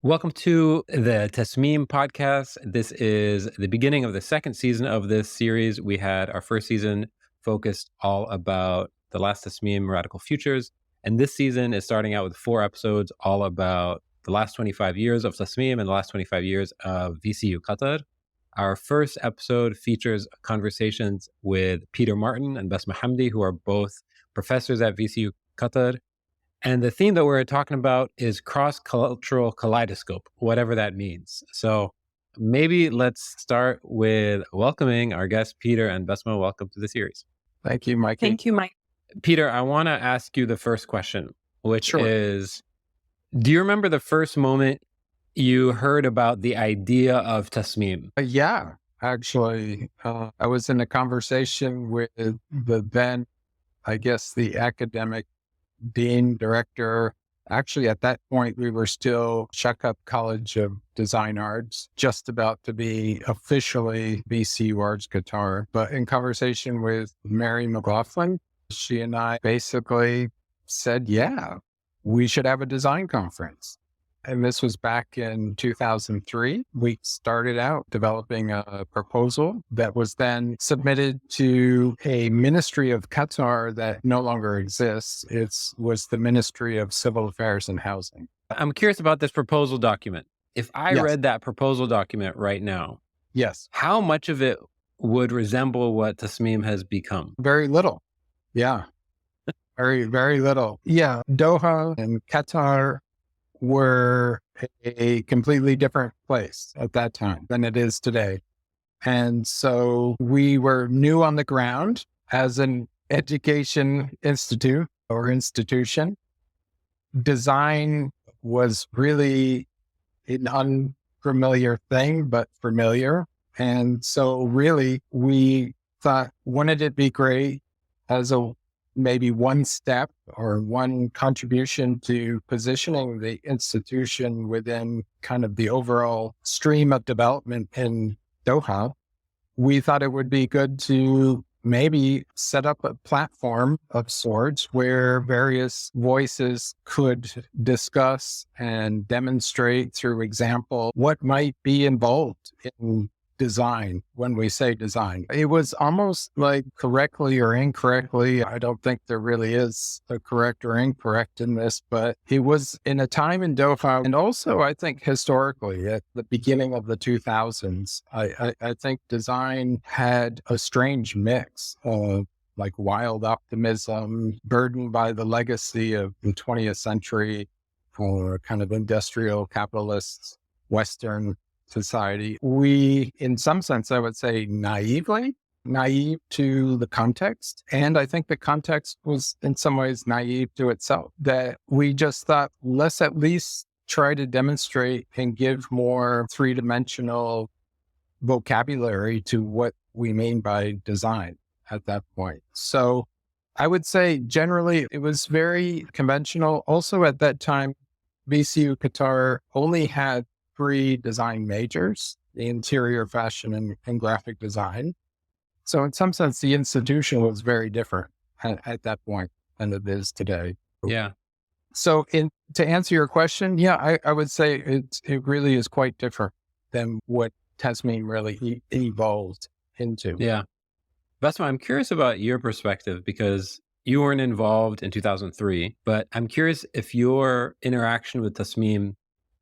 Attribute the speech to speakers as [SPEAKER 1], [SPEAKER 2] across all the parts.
[SPEAKER 1] Welcome to the Tasmeem podcast. This is the beginning of the second season of this series. We had our first season focused all about the last Tasmeem Radical Futures. And this season is starting out with 4 episodes all about the last 25 years of Tasmeem and the last 25 years of VCU Qatar. Our first episode features conversations with Peter Martin and Basma Hamdy, who are both professors at VCU Qatar. And the theme that we're talking about is cross-cultural kaleidoscope, whatever that means. So maybe let's start with welcoming our guests, Peter and Basma. Welcome to the series.
[SPEAKER 2] Thank you, Mikey.
[SPEAKER 3] Thank you, Mike.
[SPEAKER 1] Peter, I want to ask you the first question, which
[SPEAKER 2] Sure.
[SPEAKER 1] is, do you remember the first moment you heard about the idea of Tasmeem?
[SPEAKER 2] Yeah, actually, I was in a conversation with the then, I guess, the academic dean, director. Actually, at that point, we were still Shakab College of Design Arts, just about to be officially VCUarts Qatar. But in conversation with Mary McLaughlin, she and I basically said, yeah, we should have a design conference. And this was back in 2003. We started out developing a proposal that was then submitted to a Ministry of Qatar that no longer exists. It was the Ministry of Civil Affairs and Housing.
[SPEAKER 1] I'm curious about this proposal document. If I
[SPEAKER 2] Yes.
[SPEAKER 1] read that proposal document right now,
[SPEAKER 2] Yes,
[SPEAKER 1] how much of it would resemble what Tasmeem has become?
[SPEAKER 2] very little. Yeah, very, very little. Yeah, Doha and Qatar were a completely different place at that time than it is today. And so we were new on the ground as an education institute or institution. Design was really an unfamiliar thing, but familiar. And so really we thought, wouldn't it be great as a maybe one step or one contribution to positioning the institution within kind of the overall stream of development in Doha? We thought it would be good to maybe set up a platform of sorts where various voices could discuss and demonstrate through example what might be involved in design. When we say design, it was almost like correctly or incorrectly. I don't think there really is a correct or incorrect in this, but it was in a time in Doha. And also, I think historically at the beginning of the 2000s, I think design had a strange mix of like wild optimism, burdened by the legacy of the 20th century for kind of industrial capitalists, Western society. We, in some sense, I would say naive to the context. And I think the context was in some ways naive to itself, that we just thought, let's at least try to demonstrate and give more three-dimensional vocabulary to what we mean by design at that point. So I would say generally it was very conventional. Also at that time, VCU Qatar only had 3 design majors, the interior, fashion, and graphic design. So in some sense, the institution was very different at that point than it is today.
[SPEAKER 1] Yeah.
[SPEAKER 2] So to answer your question, yeah, I would say it really is quite different than what Tasmeem really evolved into.
[SPEAKER 1] Yeah. Basma, I'm curious about your perspective because you weren't involved in 2003, but I'm curious if your interaction with Tasmeem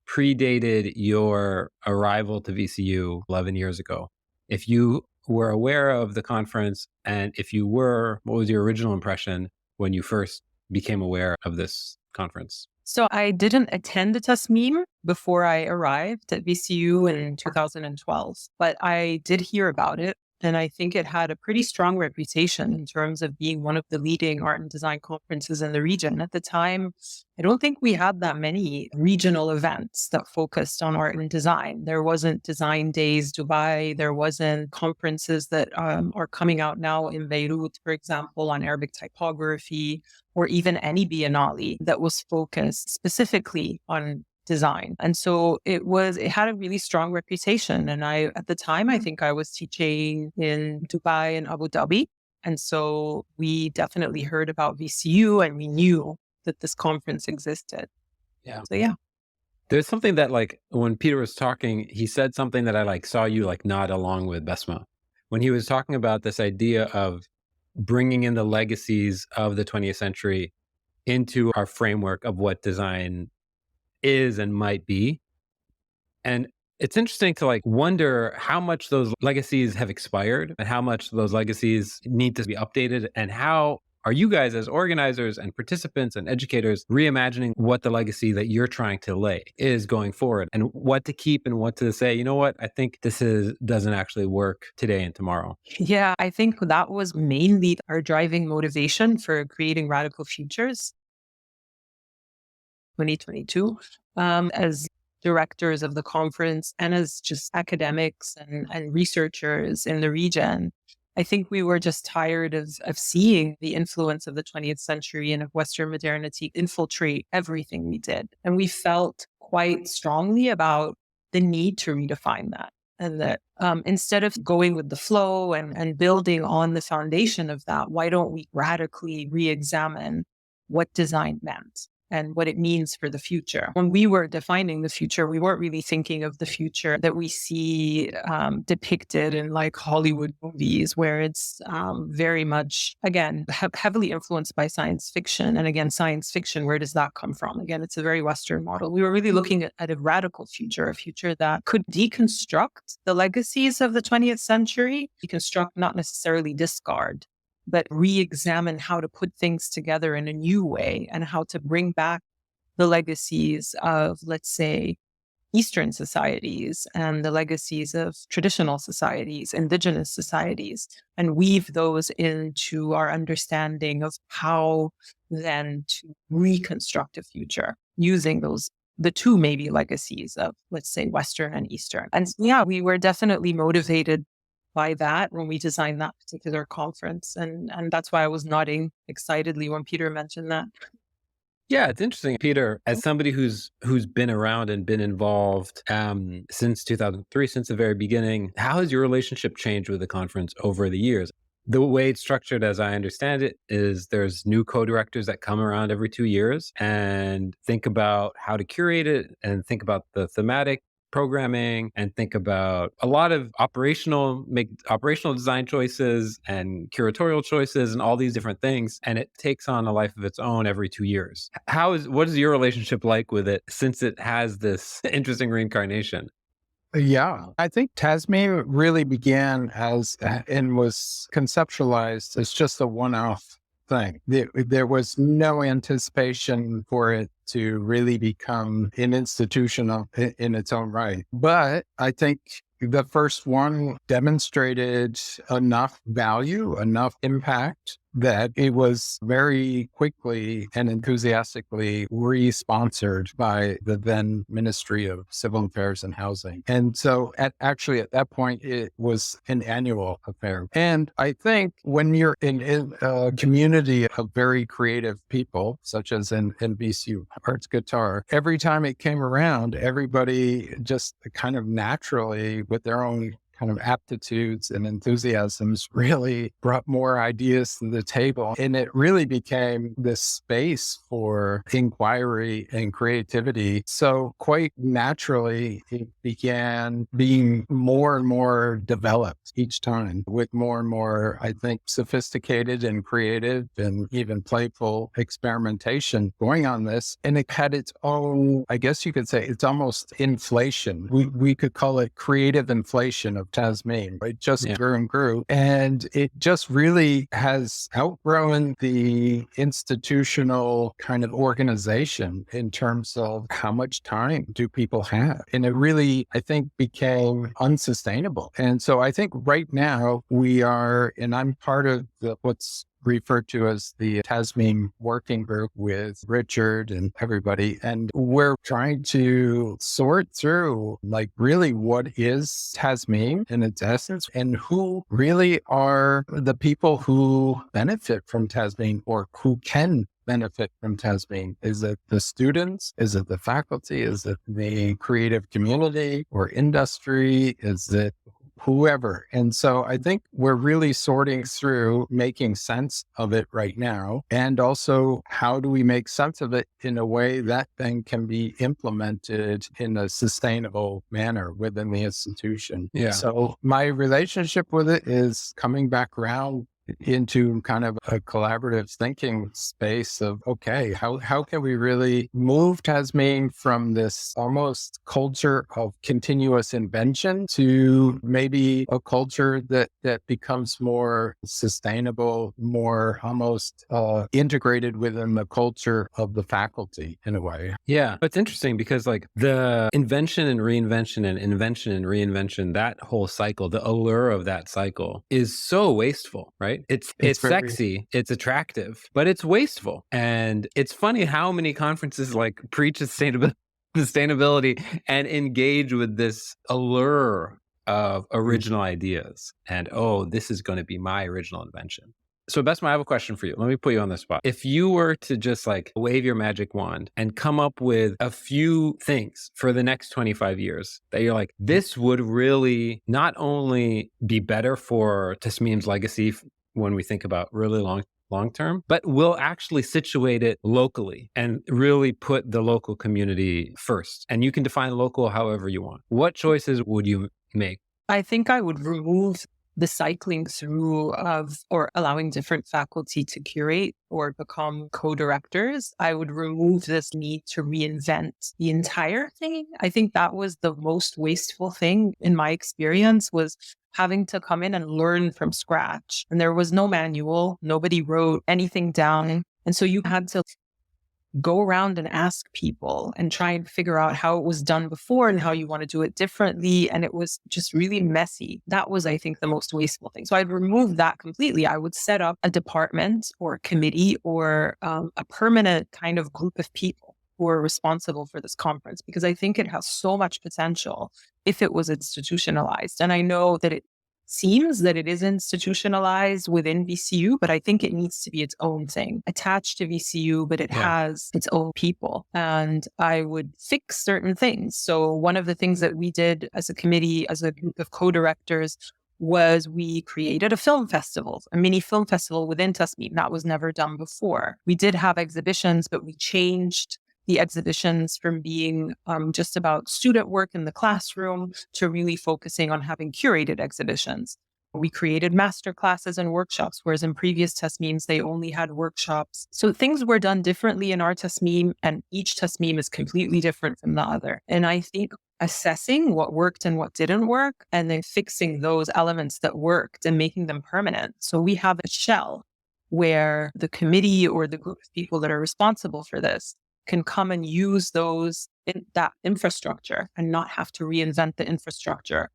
[SPEAKER 1] predated your arrival to VCU 11 years ago. If you were aware of the conference, and if you were, what was your original impression when you first became aware of this conference?
[SPEAKER 3] So I didn't attend the Tasmeem before I arrived at VCU in 2012, but I did hear about it. And I think it had a pretty strong reputation in terms of being one of the leading art and design conferences in the region. At the time, I don't think we had that many regional events that focused on art and design. There wasn't Design Days Dubai. There wasn't conferences that are coming out now in Beirut, for example, on Arabic typography, or even any biennale that was focused specifically on design. And so it had a really strong reputation. And at the time, I think I was teaching in Dubai and Abu Dhabi. And so we definitely heard about VCU and we knew that this conference existed.
[SPEAKER 1] Yeah.
[SPEAKER 3] So yeah.
[SPEAKER 1] There's something that like when Peter was talking, he said something that I like saw you like nod along with Basma. When he was talking about this idea of bringing in the legacies of the 20th century into our framework of what design is and might be. And it's interesting to like wonder how much those legacies have expired and how much those legacies need to be updated, and how are you guys as organizers and participants and educators reimagining what the legacy that you're trying to lay is going forward, and what to keep and what to say, you know what, I think this is doesn't actually work today and tomorrow.
[SPEAKER 3] Yeah, I think that was mainly our driving motivation for creating Radical Futures 2022. As directors of the conference and as just academics and researchers in the region, I think we were just tired of seeing the influence of the 20th century and of Western modernity infiltrate everything we did. And we felt quite strongly about the need to redefine that. And that instead of going with the flow and building on the foundation of that, why don't we radically re-examine what design meant and what it means for the future? When we were defining the future, we weren't really thinking of the future that we see depicted in like Hollywood movies, where it's very much, again, heavily influenced by science fiction. And again, science fiction, where does that come from? Again, it's a very Western model. We were really looking at a radical future, a future that could deconstruct the legacies of the 20th century, deconstruct, not necessarily discard, but re-examine how to put things together in a new way and how to bring back the legacies of, let's say, Eastern societies and the legacies of traditional societies, indigenous societies, and weave those into our understanding of how then to reconstruct a future using the two maybe legacies of, let's say, Western and Eastern. And yeah, we were definitely motivated by that when we designed that particular conference. And that's why I was nodding excitedly when Peter mentioned that.
[SPEAKER 1] Yeah, it's interesting, Peter, as somebody who's been around and been involved since 2003, since the very beginning. How has your relationship changed with the conference over the years? The way it's structured, as I understand it, is there's new co-directors that come around every 2 years and think about how to curate it and think about the thematic programming and think about a lot of make operational design choices and curatorial choices and all these different things, and it takes on a life of its own every 2 years. What is your relationship like with it, since it has this interesting reincarnation?
[SPEAKER 2] Yeah, I think Tasmeem really began as and was conceptualized as just a one-off thing. There was no anticipation for it to really become an institution in its own right. But I think the first one demonstrated enough value, enough impact, that it was very quickly and enthusiastically re-sponsored by the then Ministry of Civil Affairs and Housing. And so at that point, it was an annual affair. And I think when you're in a community of very creative people, such as in VCUarts Qatar, every time it came around, everybody just kind of naturally, with their own kind of aptitudes and enthusiasms, really brought more ideas to the table. And it really became this space for inquiry and creativity. So quite naturally, it began being more and more developed each time, with more and more, I think, sophisticated and creative and even playful experimentation going on this. And it had its own, I guess you could say, it's almost inflation. We could call it creative inflation of Tasmeem. It just grew and grew. And it just really has outgrown the institutional kind of organization in terms of how much time do people have. And it really, I think, became unsustainable. And so I think right now we are, and I'm part of what's referred to as the Tasmeem working group with Richard and everybody. And we're trying to sort through like really what is Tasmeem in its essence and who really are the people who benefit from Tasmeem or who can benefit from Tasmeem. Is it the students? Is it the faculty? Is it the creative community or industry? Is it whoever. And so I think we're really sorting through making sense of it right now. And also, how do we make sense of it in a way that then can be implemented in a sustainable manner within the institution?
[SPEAKER 1] Yeah.
[SPEAKER 2] So my relationship with it is coming back around into kind of a collaborative thinking space of, okay, how can we really move Tasmeem from this almost culture of continuous invention to maybe a culture that becomes more sustainable, more almost integrated within the culture of the faculty in a way.
[SPEAKER 1] Yeah. It's interesting because like the invention and reinvention and invention and reinvention, that whole cycle, the allure of that cycle is so wasteful, right? It's
[SPEAKER 2] very-
[SPEAKER 1] sexy, it's attractive, but it's wasteful. And it's funny how many conferences like preach sustainability and engage with this allure of original ideas. And oh, this is going to be my original invention. So Basma, I have a question for you. Let me put you on the spot. If you were to just like wave your magic wand and come up with a few things for the next 25 years that you're like, this would really not only be better for Tasmeem's legacy when we think about really long term, but will actually situate it locally and really put the local community first. And you can define local however you want. What choices would you make?
[SPEAKER 3] I think I would remove the cycling through of or allowing different faculty to curate or become co-directors. I would remove this need to reinvent the entire thing. I think that was the most wasteful thing in my experience, was having to come in and learn from scratch. And there was no manual. Nobody wrote anything down. And so you had to go around and ask people and try and figure out how it was done before and how you want to do it differently. And it was just really messy. That was, I think, the most wasteful thing. So I'd remove that completely. I would set up a department or a committee or a permanent kind of group of people who are responsible for this conference, because I think it has so much potential if it was institutionalized. And I know that it seems that it is institutionalized within VCU, but I think it needs to be its own thing, attached to VCU, but it has its own people. And I would fix certain things. So one of the things that we did as a committee, as a group of co-directors, was we created a film festival, a mini film festival within Tasmeem. That was never done before. We did have exhibitions, but we changed the exhibitions from being just about student work in the classroom to really focusing on having curated exhibitions. We created master classes and workshops, whereas in previous Tasmeems, they only had workshops. So things were done differently in our Tasmeem, and each Tasmeem is completely different from the other. And I think assessing what worked and what didn't work, and then fixing those elements that worked and making them permanent. So we have a shell where the committee or the group of people that are responsible for this can come and use that infrastructure and not have to reinvent the infrastructure.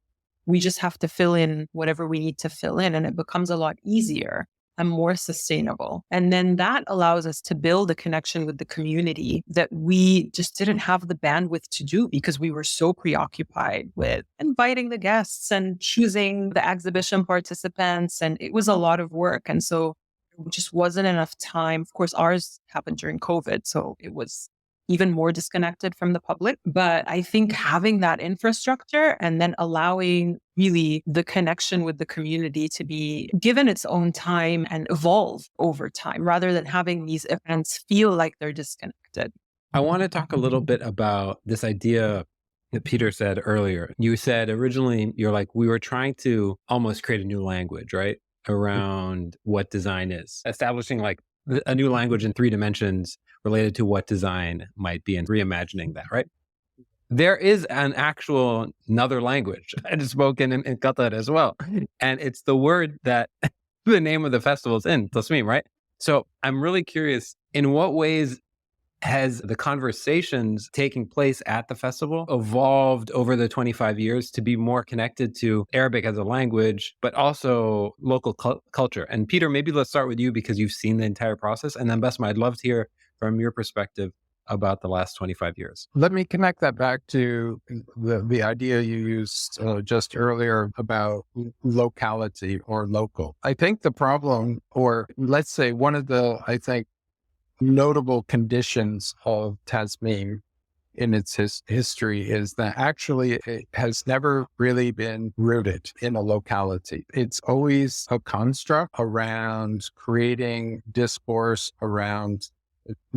[SPEAKER 3] We just have to fill in whatever we need to fill in, and it becomes a lot easier and more sustainable. And then that allows us to build a connection with the community that we just didn't have the bandwidth to do because we were so preoccupied with inviting the guests and choosing the exhibition participants. And it was a lot of work. And so there just wasn't enough time. Of course, ours happened during COVID, so it was even more disconnected from the public. But I think having that infrastructure and then allowing really the connection with the community to be given its own time and evolve over time, rather than having these events feel like they're disconnected.
[SPEAKER 1] I want to talk a little bit about this idea that Peter said earlier. You said originally, you're like, we were trying to almost create a new language, right? Around what design is, establishing like a new language in 3 dimensions related to what design might be and reimagining that, right? There is another language that is spoken in Qatar as well. And it's the word that the name of the festival is in, Tasmeem, right? So I'm really curious, in what ways has the conversations taking place at the festival evolved over the 25 years to be more connected to Arabic as a language, but also local culture? And Peter, maybe let's start with you because you've seen the entire process. And then Basma, I'd love to hear from your perspective about the last 25 years.
[SPEAKER 2] Let me connect that back to the idea you used just earlier about locality or local. I think the problem, or let's say one of the, notable conditions of Tasmeem in its history is that actually it has never really been rooted in a locality. It's always a construct around creating discourse around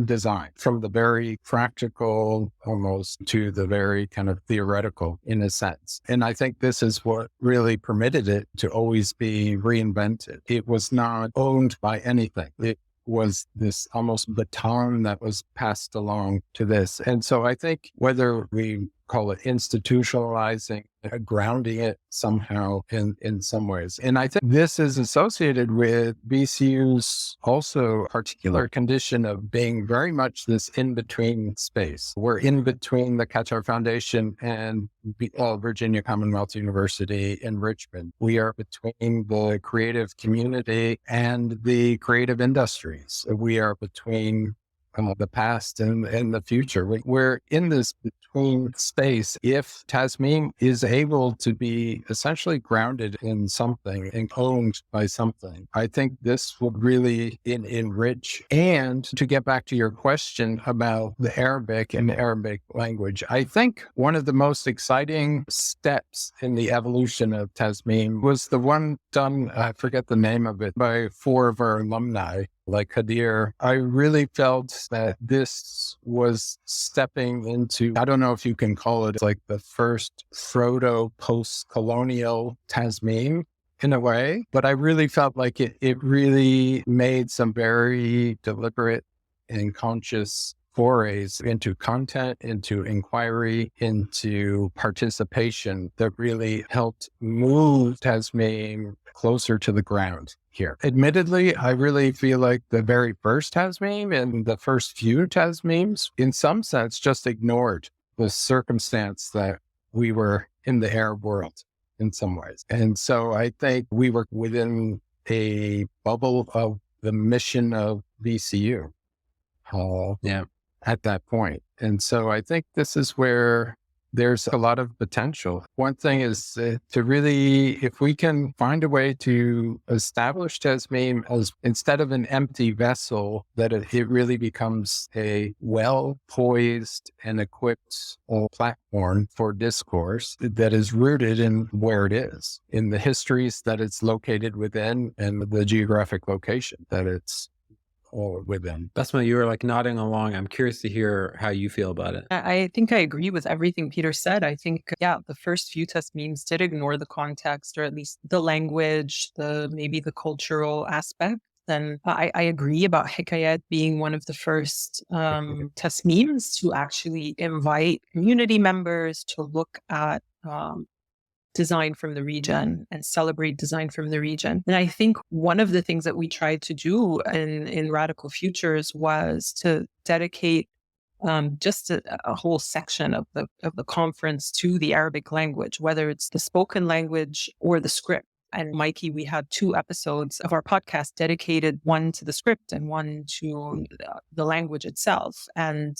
[SPEAKER 2] design, from the very practical almost to the very kind of theoretical in a sense. And I think this is what really permitted it to always be reinvented. It was not owned by anything. It was this almost baton that was passed along to this. And so I think whether we call it institutionalizing, grounding it somehow in some ways. And I think this is associated with BCU's also particular condition of being very much this in-between space. We're in between the Qatar Foundation and Virginia Commonwealth University in Richmond. We are between the creative community and the creative industries. We are between the past and the future. We're in this between space. If Tasmeem is able to be essentially grounded in something and owned by something, I think this would really enrich. And to get back to your question about the Arabic and the Arabic language, I think one of the most exciting steps in the evolution of Tasmeem was the one done, I forget the name of it, by 4 of our alumni, like Kadir. I really felt that this was stepping into, I don't know if you can call it like the first proto post-colonial Tasmeem in a way, but I really felt like it really made some very deliberate and conscious forays into content, into inquiry, into participation that really helped move Tasmeem closer to the ground here. Admittedly, I really feel like the very first Tasmeem and the first few Tasmeems, in some sense, just ignored the circumstance that we were in the Arab world in some ways. And so I think we were within a bubble of the mission of VCU.
[SPEAKER 1] Yeah.
[SPEAKER 2] At that point. And so I think this is where there's a lot of potential. One thing is to really, if we can find a way to establish Tasmeem as, instead of an empty vessel, that it really becomes a well-poised and equipped platform for discourse that is rooted in where it is, in the histories that it's located within and the geographic location that it's within.
[SPEAKER 1] Basma, you were like nodding along. I'm curious to hear how you feel about it.
[SPEAKER 3] I think I agree with everything Peter said. I think, yeah, the first few Tasmeems did ignore the context, or at least the language, maybe the cultural aspect. And I agree about Hikayat being one of the first Tasmeems to actually invite community members to look at design from the region and celebrate design from the region. And I think one of the things that we tried to do in Radical Futures was to dedicate just a whole section of the conference to the Arabic language, whether it's the spoken language or the script. And Mikey, we had 2 episodes of our podcast dedicated, one to the script and one to the language itself. And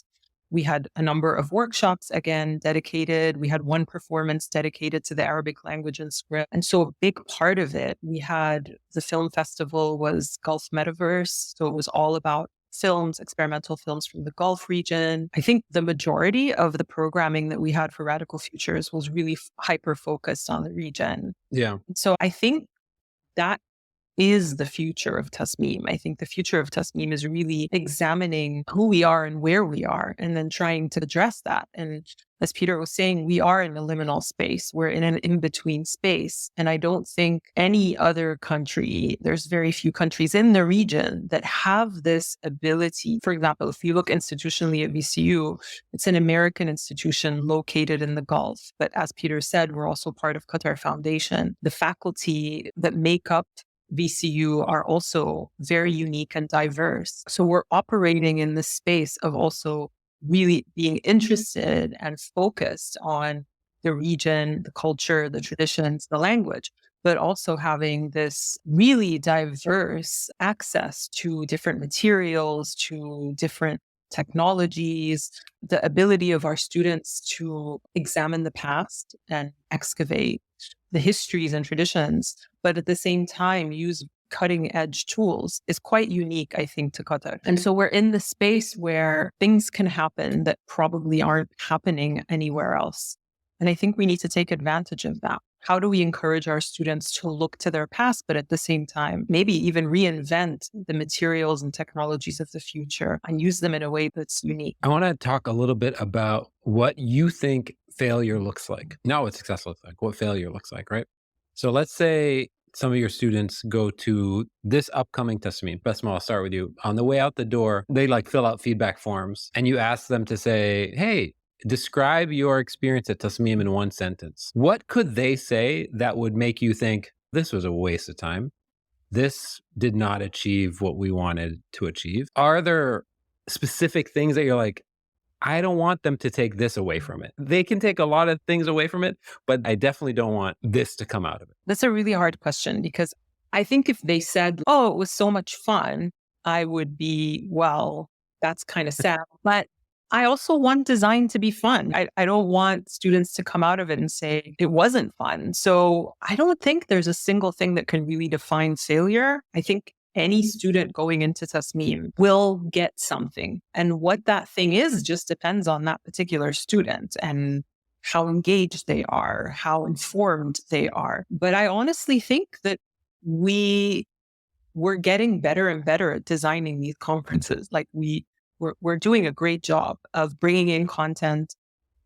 [SPEAKER 3] we had a number of workshops, again, dedicated. We had one performance dedicated to the Arabic language and script. And so a big part of it, we had the film festival was Gulf Metaverse. So it was all about films, experimental films from the Gulf region. I think the majority of the programming that we had for Radical Futures was really hyper-focused on the region.
[SPEAKER 1] Yeah.
[SPEAKER 3] So I think that is the future of Tasmeem. I think the future of Tasmeem is really examining who we are and where we are, and then trying to address that. And as Peter was saying, we are in a liminal space. We're in an in-between space. And I don't think any other country, there's very few countries in the region that have this ability. For example, if you look institutionally at VCU, it's an American institution located in the Gulf. But as Peter said, we're also part of Qatar Foundation. The faculty that make up VCU are also very unique and diverse. So we're operating in this space of also really being interested and focused on the region, the culture, the traditions, the language, but also having this really diverse access to different materials, to different technologies, the ability of our students to examine the past and excavate the histories and traditions, but at the same time use cutting edge tools is quite unique, I think, to Qatar. And so we're in the space where things can happen that probably aren't happening anywhere else. And I think we need to take advantage of that. How do we encourage our students to look to their past, but at the same time, maybe even reinvent the materials and technologies of the future and use them in a way that's unique?
[SPEAKER 1] I want to talk a little bit about what you think failure looks like. Not what success looks like, what failure looks like, right? So let's say some of your students go to this upcoming Tasmeem. Basma, I'll start with you. On the way out the door, they like fill out feedback forms and you ask them to say, hey, describe your experience at Tasmeem in one sentence. What could they say that would make you think this was a waste of time? This did not achieve what we wanted to achieve. Are there specific things that you're like, I don't want them to take this away from it? They can take a lot of things away from it, but I definitely don't want this to come out of it.
[SPEAKER 3] That's a really hard question because I think if they said, oh, it was so much fun, I would be, well, that's kind of sad. But I also want design to be fun. I don't want students to come out of it and say it wasn't fun. So I don't think there's a single thing that can really define failure. I think any student going into Tasmeem will get something. And what that thing is just depends on that particular student and how engaged they are, how informed they are. But I honestly think that we're getting better and better at designing these conferences. Like we're doing a great job of bringing in content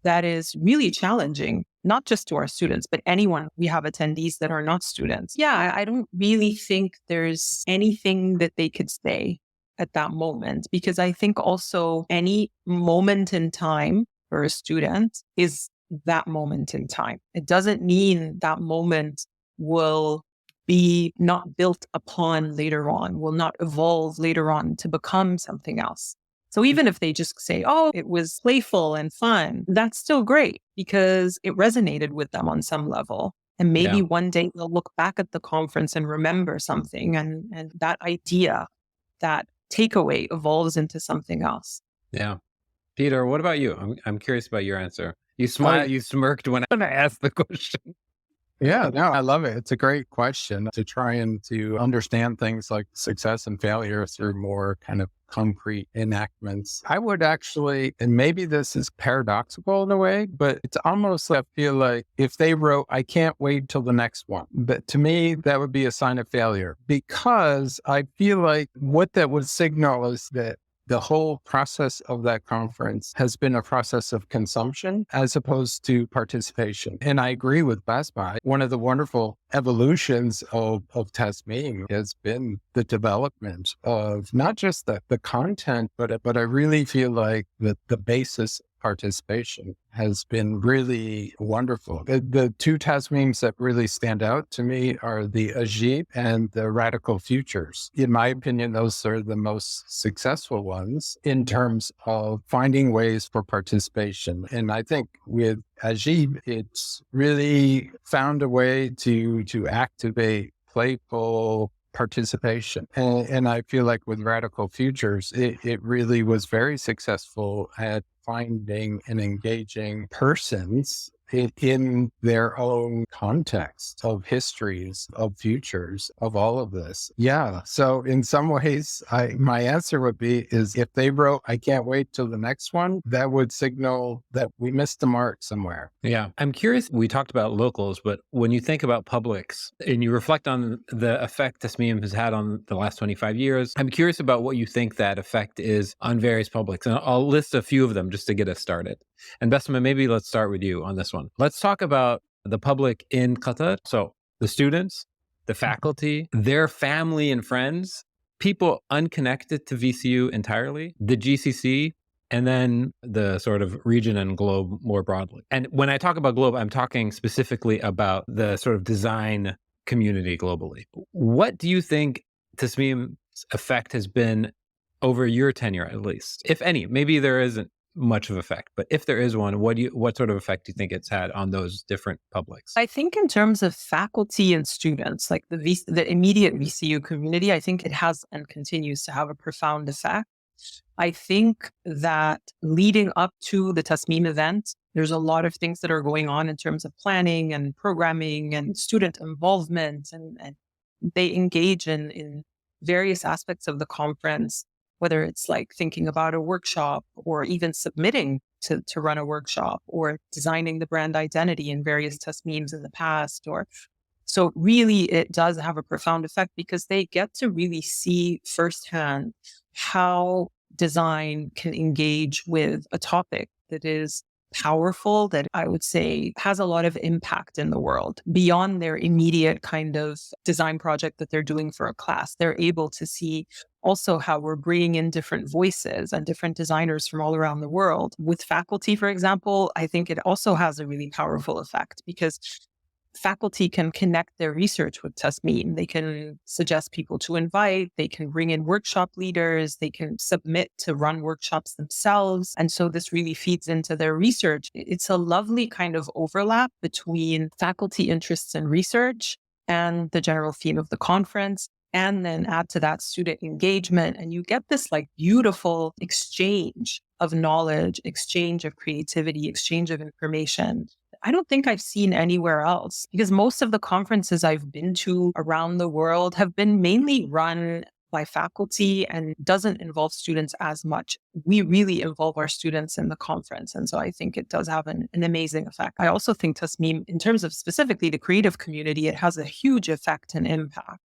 [SPEAKER 3] that is really challenging, not just to our students, but anyone. We have attendees that are not students. Yeah, I don't really think there's anything that they could say at that moment, because I think also any moment in time for a student is that moment in time. It doesn't mean that moment will be not built upon later on, will not evolve later on to become something else. So even if they just say, oh, it was playful and fun, that's still great because it resonated with them on some level. And maybe one day they'll look back at the conference and remember something, and that idea, that takeaway evolves into something else.
[SPEAKER 1] Yeah. Peter, what about you? I'm curious about your answer. You smiled, you smirked when I asked the question.
[SPEAKER 2] Yeah, no, I love it. It's a great question to try and to understand things like success and failure through more kind of concrete enactments. I would actually, and maybe this is paradoxical in a way, but it's almost, I feel like if they wrote, I can't wait till the next one, but to me, that would be a sign of failure, because I feel like what that would signal is that the whole process of that conference has been a process of consumption as opposed to participation. And I agree with Basma. One of the wonderful evolutions of Tasmeem has been the development of not just the content, but I really feel like the basis participation has been really wonderful. The two Tasmeems that really stand out to me are the Ajib and the Radical Futures. In my opinion, those are the most successful ones in terms of finding ways for participation. And I think with Ajib, it's really found a way to activate playful participation. And I feel like with Radical Futures, it really was very successful at finding and engaging persons in their own context of histories, of futures, of all of this. Yeah. So in some ways, my answer would be is if they wrote, I can't wait till the next one, that would signal that we missed the mark somewhere.
[SPEAKER 1] Yeah. I'm curious, we talked about locals, but when you think about publics and you reflect on the effect Tasmeem has had on the last 25 years, I'm curious about what you think that effect is on various publics. And I'll list a few of them just to get us started. And Basma, maybe let's start with you on this one. Let's talk about the public in Qatar. So the students, the faculty, their family and friends, people unconnected to VCU entirely, the GCC, and then the sort of region and globe more broadly. And when I talk about globe, I'm talking specifically about the sort of design community globally. What do you think Tasmeem's effect has been over your tenure, at least, if any? Maybe there isn't much of effect, but if there is one, what sort of effect do you think it's had on those different publics?
[SPEAKER 3] I think in terms of faculty and students, like the immediate VCU community, I think it has and continues to have a profound effect. I think that leading up to the Tasmeem event, there's a lot of things that are going on in terms of planning and programming and student involvement and they engage in various aspects of the conference, whether it's like thinking about a workshop or even submitting to run a workshop or designing the brand identity in various Tasmeems in the past. So really it does have a profound effect because they get to really see firsthand how design can engage with a topic that is powerful, that I would say has a lot of impact in the world beyond their immediate kind of design project that they're doing for a class. They're able to see also how we're bringing in different voices and different designers from all around the world. With faculty, for example, I think it also has a really powerful effect because faculty can connect their research with Tasmeem. They can suggest people to invite, they can bring in workshop leaders, they can submit to run workshops themselves. And so this really feeds into their research. It's a lovely kind of overlap between faculty interests in research and the general theme of the conference. And then add to that student engagement. And you get this like beautiful exchange of knowledge, exchange of creativity, exchange of information. I don't think I've seen anywhere else because most of the conferences I've been to around the world have been mainly run by faculty and doesn't involve students as much. We really involve our students in the conference. And so I think it does have an amazing effect. I also think Tasmeem, in terms of specifically the creative community, it has a huge effect and impact.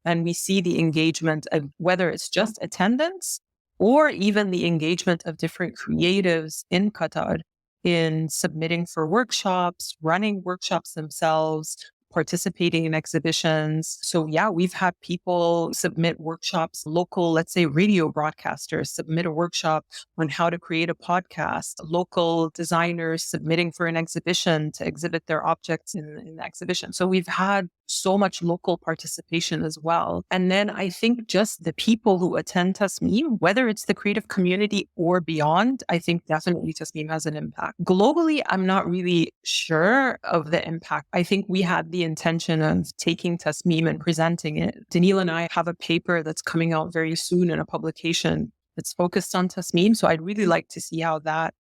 [SPEAKER 3] And we see the engagement of whether it's just attendance or even the engagement of different creatives in Qatar in submitting for workshops, running workshops themselves, participating in exhibitions. So yeah, we've had people submit workshops, local, let's say radio broadcasters submit a workshop on how to create a podcast, local designers submitting for an exhibition to exhibit their objects in the exhibition. So we've had so much local participation as well. And then I think just the people who attend Tasmeem, whether it's the creative community or beyond, I think definitely Tasmeem has an impact. Globally, I'm not really sure of the impact. I think we had the intention of taking Tasmeem and presenting it. Daniil and I have a paper that's coming out very soon in a publication that's focused on Tasmeem. So I'd really like to see how that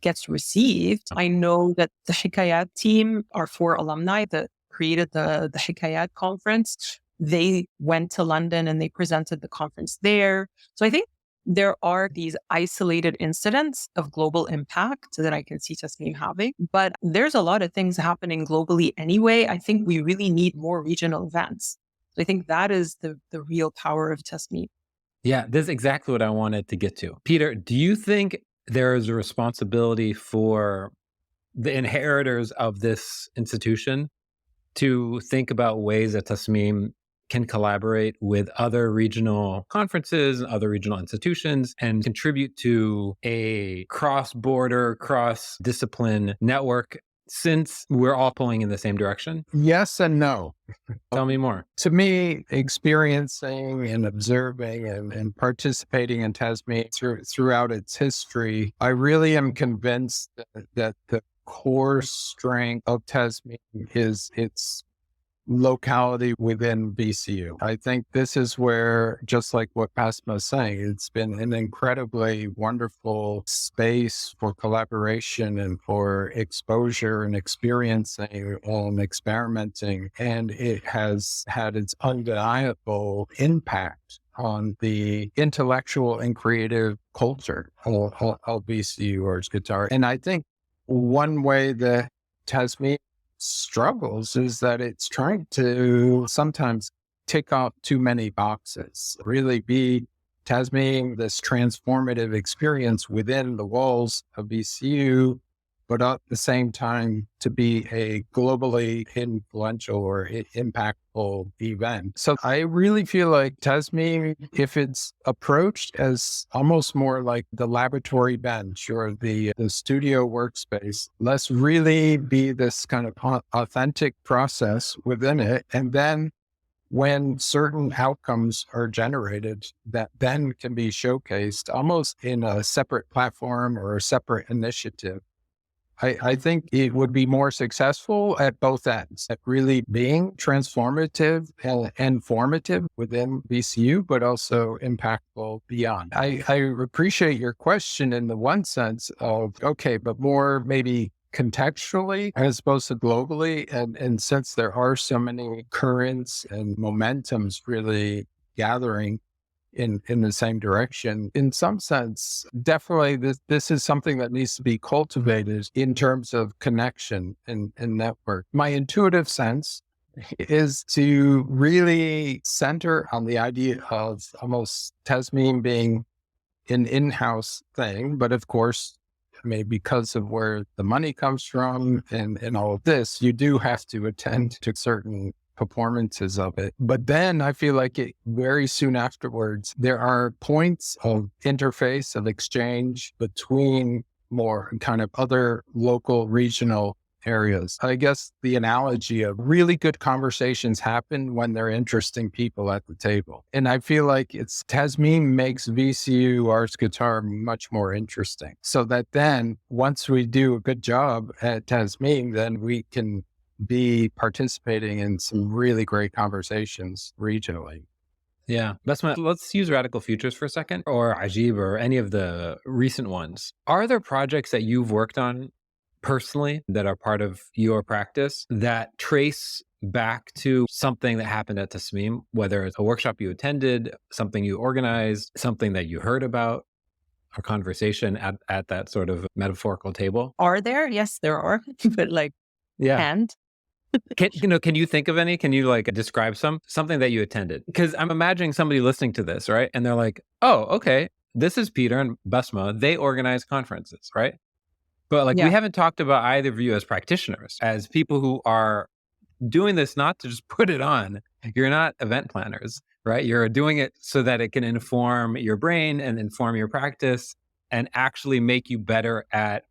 [SPEAKER 3] gets received. I know that the Hikayat team are 4 alumni that created the Hikayat conference. They went to London and they presented the conference there. So I think there are these isolated incidents of global impact that I can see Tasmeem having, but there's a lot of things happening globally anyway. I think we really need more regional events. So I think that is the real power of Tasmeem.
[SPEAKER 1] Yeah, this is exactly what I wanted to get to. Peter, do you think there is a responsibility for the inheritors of this institution to think about ways that Tasmeem can collaborate with other regional conferences and other regional institutions and contribute to a cross-border, cross-discipline network since we're all pulling in the same direction?
[SPEAKER 2] Yes and no.
[SPEAKER 1] Tell me more.
[SPEAKER 2] To me, experiencing and observing and participating in Tasmeem throughout its history, I really am convinced that the core strength of Tasmeem is its locality within VCU. I think this is where, just like what Basma is saying, it's been an incredibly wonderful space for collaboration and for exposure and experiencing and experimenting. And it has had its undeniable impact on the intellectual and creative culture of VCUarts Qatar. And I think one way that Tasmeem struggles is that it's trying to sometimes tick off too many boxes, really be Tasmeem, this transformative experience within the walls of VCU, but at the same time to be a globally influential or impactful event. So I really feel like Tasmeem, if it's approached as almost more like the laboratory bench or the studio workspace, let's really be this kind of authentic process within it. And then when certain outcomes are generated, that then can be showcased almost in a separate platform or a separate initiative. I think it would be more successful at both ends, at really being transformative and formative within VCU, but also impactful beyond. I appreciate your question in the one sense of, okay, but more maybe contextually as opposed to globally. And since there are so many currents and momentums really gathering in the same direction, in some sense, definitely this is something that needs to be cultivated in terms of connection and network. My intuitive sense is to really center on the idea of almost Tasmeem being an in-house thing, but of course, I mean, because of where the money comes from and all of this, you do have to attend to certain performances of it. But then I feel like very soon afterwards, there are points of interface, of exchange between more kind of other local, regional areas. I guess the analogy of really good conversations happen when there are interesting people at the table. And I feel like Tasmeem makes VCUarts Qatar much more interesting. So that then once we do a good job at Tasmeem, then we can be participating in some really great conversations regionally.
[SPEAKER 1] Yeah. Basma, let's use Radical Futures for a second, or Ajib, or any of the recent ones. Are there projects that you've worked on personally that are part of your practice that trace back to something that happened at Tasmeem, whether it's a workshop you attended, something you organized, something that you heard about, a conversation at that sort of metaphorical table?
[SPEAKER 3] Are there? Yes, there are. But like,
[SPEAKER 1] Yeah.
[SPEAKER 3] and
[SPEAKER 1] Can you think of any? Can you like describe something that you attended? Because I'm imagining somebody listening to this, right? And they're like, oh, okay, this is Peter and Basma. They organize conferences, right? But like, we
[SPEAKER 3] yeah,
[SPEAKER 1] haven't talked about either of you as practitioners, as people who are doing this not to just put it on. You're not event planners, right? You're doing it so that it can inform your brain and inform your practice and actually make you better at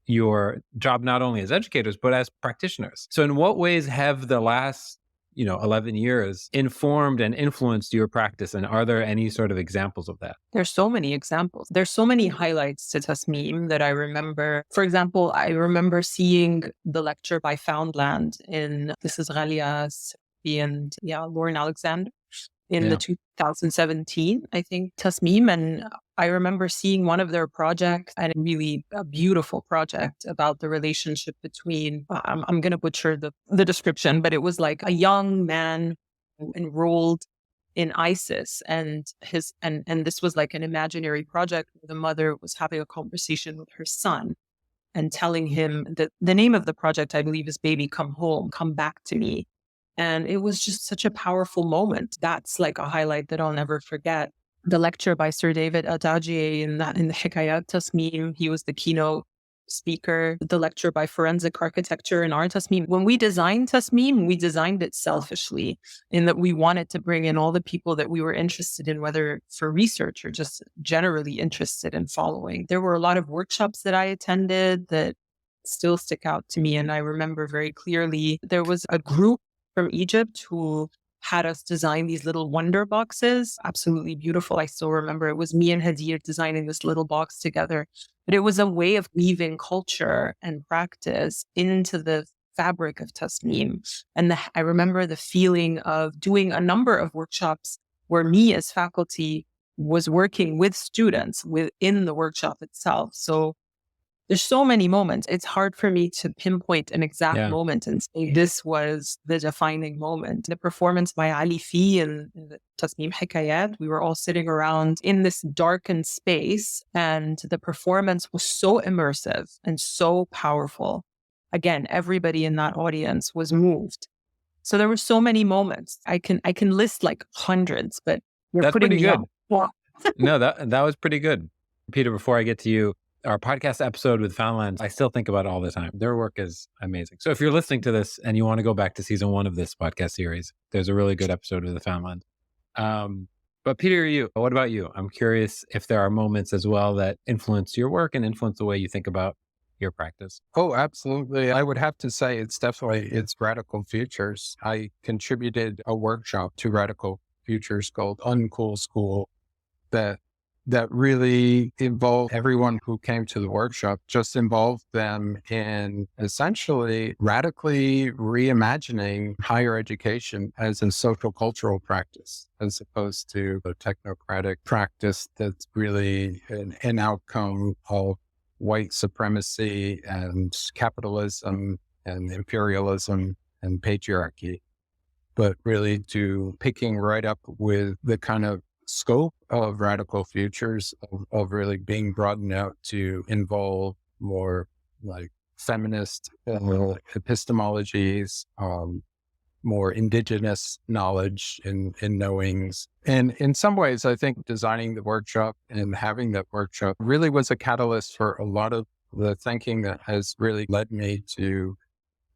[SPEAKER 1] your job, not only as educators, but as practitioners. So in what ways have the last, 11 years informed and influenced your practice? And are there any sort of examples of that?
[SPEAKER 3] there's so many examples. There's so many highlights to Tasmeem that I remember. For example, I remember seeing the lecture by Foundland this is Ghalia Safi and Lauren Alexander in the
[SPEAKER 1] Yeah.
[SPEAKER 3] 2017, I think, Tasmeem. And I remember seeing one of their projects, and really a beautiful project about the relationship between, I'm going to butcher the description, but it was like a young man who enrolled in ISIS, and this was like an imaginary project where the mother was having a conversation with her son and telling him that the name of the project, I believe, is Baby Come Home, Come Back to Me. And it was just such a powerful moment. That's like a highlight that I'll never forget. The lecture by Sir David Adagieh in the Hikayat Tasmeem, he was the keynote speaker. The lecture by Forensic Architecture in our Tasmeem. When we designed Tasmeem, we designed it selfishly in that we wanted to bring in all the people that we were interested in, whether for research or just generally interested in following. There were a lot of workshops that I attended that still stick out to me. And I remember very clearly there was a group from Egypt who had us design these little wonder boxes. Absolutely beautiful. I still remember it was me and Hadir designing this little box together. But it was a way of weaving culture and practice into the fabric of Tasneem. And I remember the feeling of doing a number of workshops where me as faculty was working with students within the workshop itself. So there's so many moments. It's hard for me to pinpoint an exact moment and say this was the defining moment. The performance by Ali Fi and the Tasmeem Hikayat, we were all sitting around in this darkened space, and the performance was so immersive and so powerful. Again, everybody in that audience was moved. So there were so many moments. I can list like hundreds, but you're
[SPEAKER 1] That's
[SPEAKER 3] putting
[SPEAKER 1] pretty
[SPEAKER 3] me
[SPEAKER 1] good.
[SPEAKER 3] on.
[SPEAKER 1] No, that was pretty good. Peter, before I get to you, our podcast episode with Foundland, I still think about it all the time. Their work is amazing. So if you're listening to this and you want to go back to season 1 of this podcast series, there's a really good episode of the Foundland. But Peter, what about you? I'm curious if there are moments as well that influence your work and influence the way you think about your practice.
[SPEAKER 2] Oh, absolutely. I would have to say it's Radical Futures. I contributed a workshop to Radical Futures called Uncool School that really involved everyone who came to the workshop, just involved them in essentially radically reimagining higher education as a social cultural practice, as opposed to a technocratic practice that's really an outcome of white supremacy and capitalism and imperialism and patriarchy, but really to picking right up with the kind of scope of radical futures of really being broadened out to involve more like feminist epistemologies, more indigenous knowledge and knowings. And in some ways, I think designing the workshop and having that workshop really was a catalyst for a lot of the thinking that has really led me to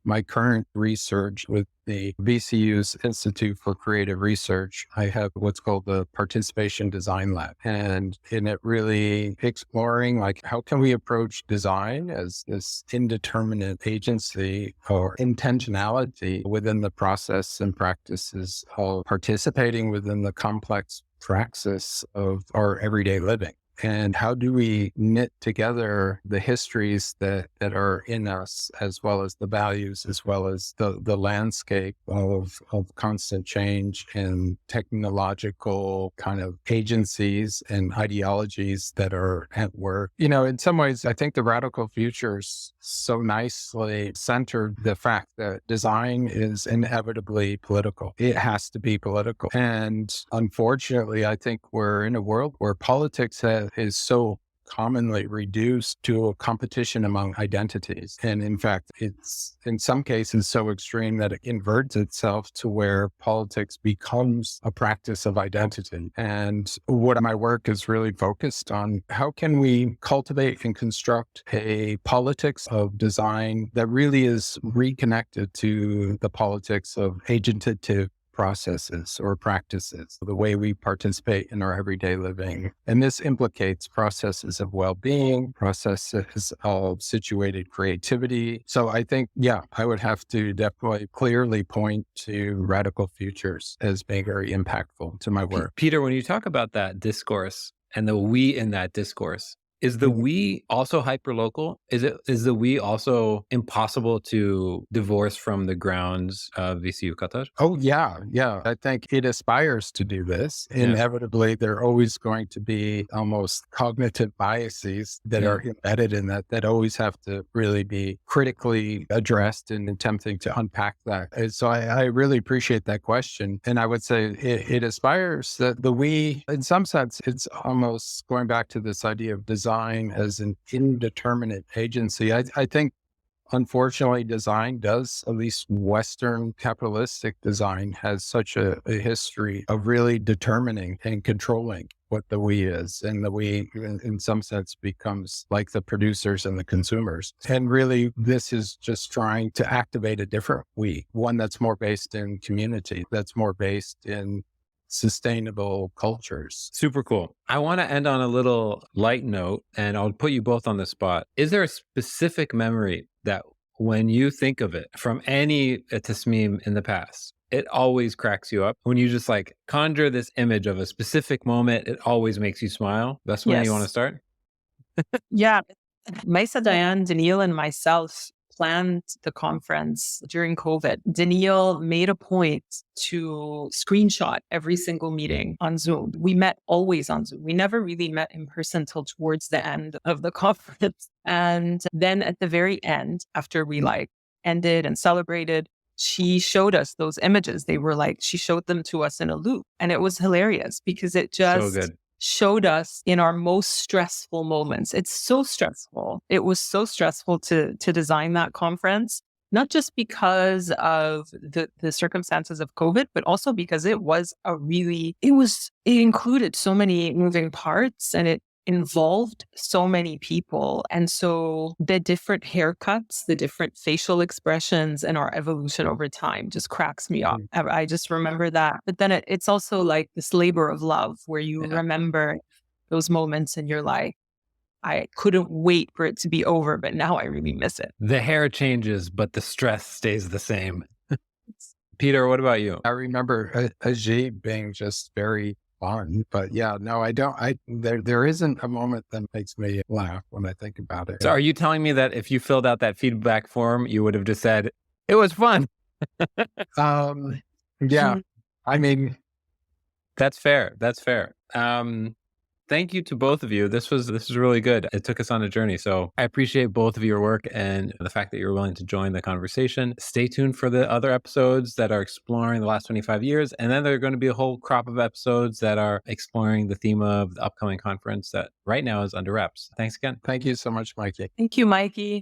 [SPEAKER 2] my current research with the VCU's Institute for Creative Research. I have what's called the Participation Design Lab. And in it really exploring like how can we approach design as this indeterminate agency or intentionality within the process and practices of participating within the complex praxis of our everyday living. And how do we knit together the histories that are in us, as well as the values, as well as the landscape of constant change and technological kind of agencies and ideologies that are at work? You know, in some ways, I think the radical futures so nicely centered the fact that design is inevitably political. It has to be political. And unfortunately, I think we're in a world where politics is so commonly reduced to a competition among identities. And in fact, it's in some cases so extreme that it inverts itself to where politics becomes a practice of identity. And what my work is really focused on, how can we cultivate and construct a politics of design that really is reconnected to the politics of agentative processes or practices, the way we participate in our everyday living. And this implicates processes of well-being, processes of situated creativity. So I think, yeah, I would have to definitely clearly point to radical futures as being very impactful to my work.
[SPEAKER 1] Peter, when you talk about that discourse and the we in that discourse, is the we also hyperlocal? Is the we also impossible to divorce from the grounds of VCU Qatar?
[SPEAKER 2] Oh, yeah. Yeah. I think it aspires to do this. Inevitably, there are always going to be almost cognitive biases that are embedded in that always have to really be critically addressed and attempting to unpack that. And so I really appreciate that question. And I would say it aspires that the we, in some sense, it's almost going back to this idea of design as an indeterminate agency. I think, unfortunately, design does, at least Western capitalistic design, has such a history of really determining and controlling what the we is. And the we, in some sense, becomes like the producers and the consumers. And really, this is just trying to activate a different we, one that's more based in community, that's more based in sustainable cultures.
[SPEAKER 1] Super cool. I want to end on a little light note, and I'll put you both on the spot. Is there a specific memory that when you think of it from any Tasmeem in the past, it always cracks you up? When you just like conjure this image of a specific moment, it always makes you smile. That's when you want to start?
[SPEAKER 3] Yeah. Maisa, Diane, Daniil, and myself planned the conference during COVID. Daniil made a point to screenshot every single meeting on Zoom. We met always on Zoom. We never really met in person till towards the end of the conference. And then at the very end, after we ended and celebrated, she showed us those images. They were she showed them to us in a loop. And it was hilarious because it just showed us in our most stressful moments. It's so stressful. It was so stressful to design that conference, not just because of the circumstances of COVID, but also because it included so many moving parts and it involved so many people. And so the different haircuts, the different facial expressions and our evolution over time just cracks me up. I just remember that. But then it's also like this labor of love where you remember those moments and you're like, I couldn't wait for it to be over, but now I really miss it.
[SPEAKER 1] The hair changes, but the stress stays the same. Peter, what about you?
[SPEAKER 2] I remember Ajib being just very fun, but yeah, no, I don't. There isn't a moment that makes me laugh when I think about it.
[SPEAKER 1] So are you telling me that if you filled out that feedback form, you would have just said, it was fun?
[SPEAKER 2] Yeah, I mean,
[SPEAKER 1] that's fair. That's fair. Thank you to both of you. This was really good. It took us on a journey. So I appreciate both of your work and the fact that you're willing to join the conversation. Stay tuned for the other episodes that are exploring the last 25 years. And then there are going to be a whole crop of episodes that are exploring the theme of the upcoming conference that right now is under wraps. Thanks again.
[SPEAKER 2] Thank you so much, Mikey.
[SPEAKER 3] Thank you, Mikey.